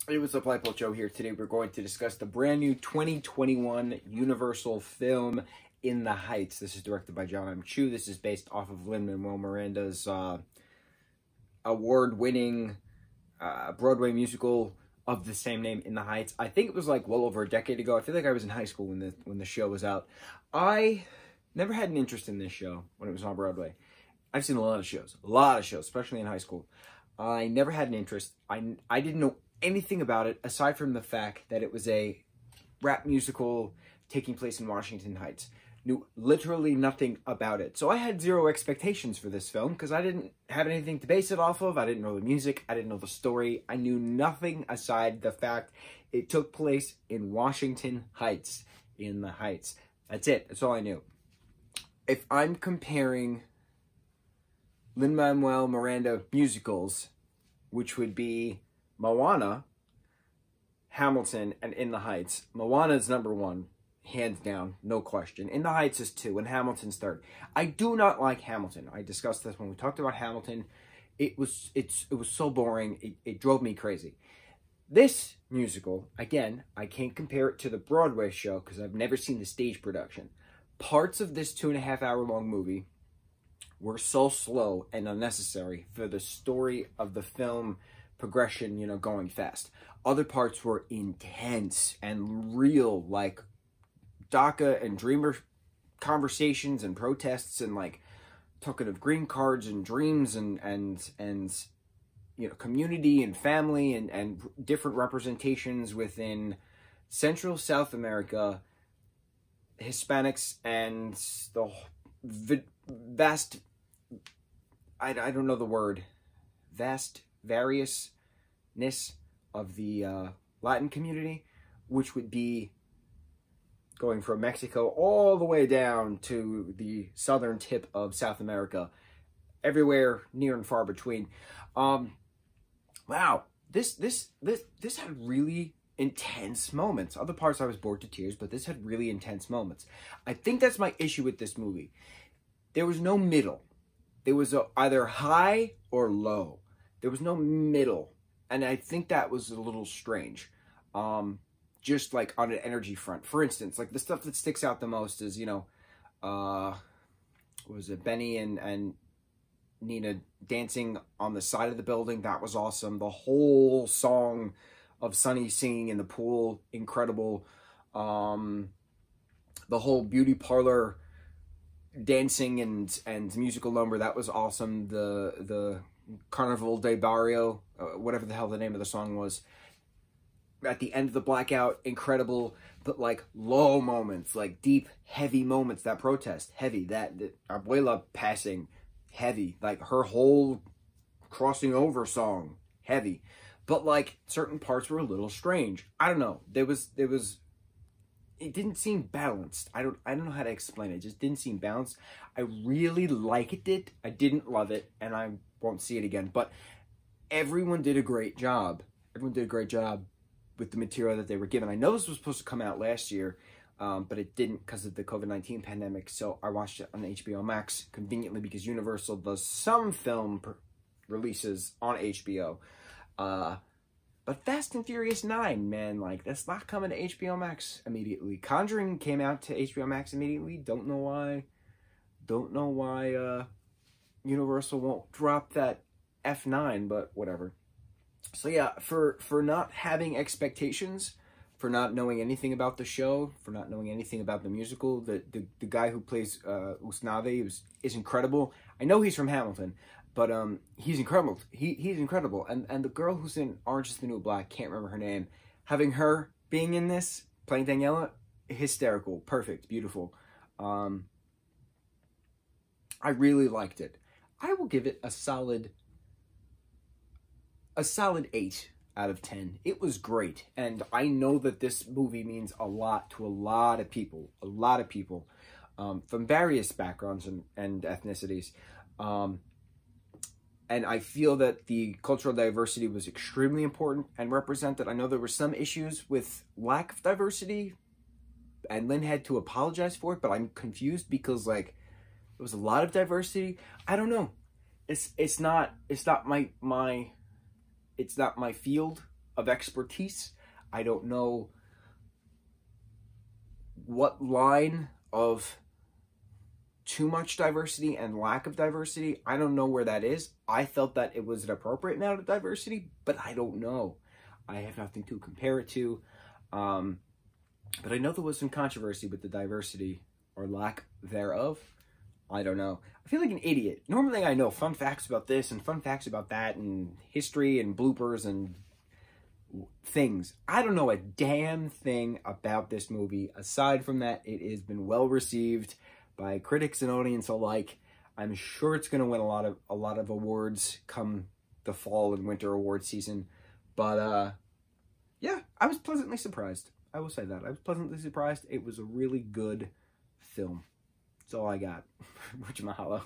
Hey, what's up, lightboltjoe here. Today we're going to discuss the brand new 2021 Universal film, In the Heights. This is directed by Mucho. This is based off of Lin-Manuel Miranda's award-winning Broadway musical of the same name, In the Heights. I think it was like well over a decade ago. I feel like I was in high school when the show was out. I never had an interest in this show when it was on Broadway. I've seen a lot of shows, especially in high school. I never had an interest. I didn't know anything about it aside from the fact that it was a rap musical taking place in Washington Heights. Knew literally nothing about it. So I had zero expectations for this film because I didn't have anything to base it off of. I didn't know the music. I didn't know the story. I knew nothing aside the fact it took place in Washington Heights, in the Heights. That's it. That's all I knew. If I'm comparing Lin-Manuel Miranda musicals, which would be Moana, Hamilton, and In the Heights. Moana is number one, hands down, no question. In the Heights is 2, and Hamilton's 3rd. I do not like Hamilton. I discussed this when we talked about Hamilton. It was so boring. It drove me crazy. This musical, again, I can't compare it to the Broadway show because I've never seen the stage production. Parts of this 2.5-hour-long movie were so slow and unnecessary for the story of the film progression, you know, going fast. Other parts were intense and real, like DACA and Dreamer conversations and protests and like talking of green cards and dreams and you know, community and family and different representations within Central South America, Hispanics, and the vast, I don't know the word, vast variousness of the Latin community, which would be going from Mexico all the way down to the southern tip of South America, everywhere near and far between. Wow, this had really intense moments. Other parts I was bored to tears, but this had really intense moments. I think that's my issue with this movie. There was no middle. There was either high or low. There was no middle. And I think that was a little strange. Just like on an energy front. For instance, like the stuff that sticks out the most is, you know, what was it, Benny and Nina dancing on the side of the building. That was awesome. The whole song of Sonny singing in the pool, incredible. The whole beauty parlor dancing and musical number, that was awesome. The Carnival de Barrio, whatever the hell the name of the song was, at the end of the blackout, incredible. But like low moments, like deep, heavy moments, that protest, heavy. That Abuela passing, heavy. Like her whole crossing over song, heavy. But like certain parts were a little strange. I don't know. It didn't seem balanced. I don't know how to explain it. It just didn't seem balanced. I really liked it. I didn't love it, and I won't see it again. But everyone did a great job. Everyone did a great job with the material that they were given. I know this was supposed to come out last year, but it didn't because of the COVID-19 pandemic. So I watched it on HBO Max conveniently because Universal does some film releases on HBO. But Fast and Furious 9, man, like, that's not coming to HBO Max immediately. Conjuring came out to HBO Max immediately. Don't know why Universal won't drop that F9, but whatever. So yeah, for not having expectations, for not knowing anything about the show, for not knowing anything about the musical, the guy who plays Usnavi is incredible. I know he's from Hamilton, but he's incredible. He's incredible. And the girl who's in Orange is the New Black, can't remember her name. Having her being in this, playing Daniela, hysterical, perfect, beautiful. I really liked it. I will give it a solid 8 out of 10. It was great. And I know that this movie means a lot to a lot of people. From various backgrounds and ethnicities. And I feel that the cultural diversity was extremely important and represented. I know there were some issues with lack of diversity, and Lynn had to apologize for it, but I'm confused because, like, there was a lot of diversity. I don't know. It's not my field. of expertise. I don't know what line of too much diversity and lack of diversity. I don't know where that is. I felt that it was an appropriate amount of diversity, but I don't know. I have nothing to compare it to. But I know there was some controversy with the diversity or lack thereof. I don't know. I feel like an idiot. Normally I know fun facts about this and fun facts about that and history and bloopers and things. I don't know a damn thing about this movie. Aside from that, it has been well received by critics and audience alike. I'm sure it's going to win a lot of awards come the fall and winter award season. But yeah, I was pleasantly surprised. I will say that. I was pleasantly surprised. It was a really good film. That's all I got. Mucho mahalo.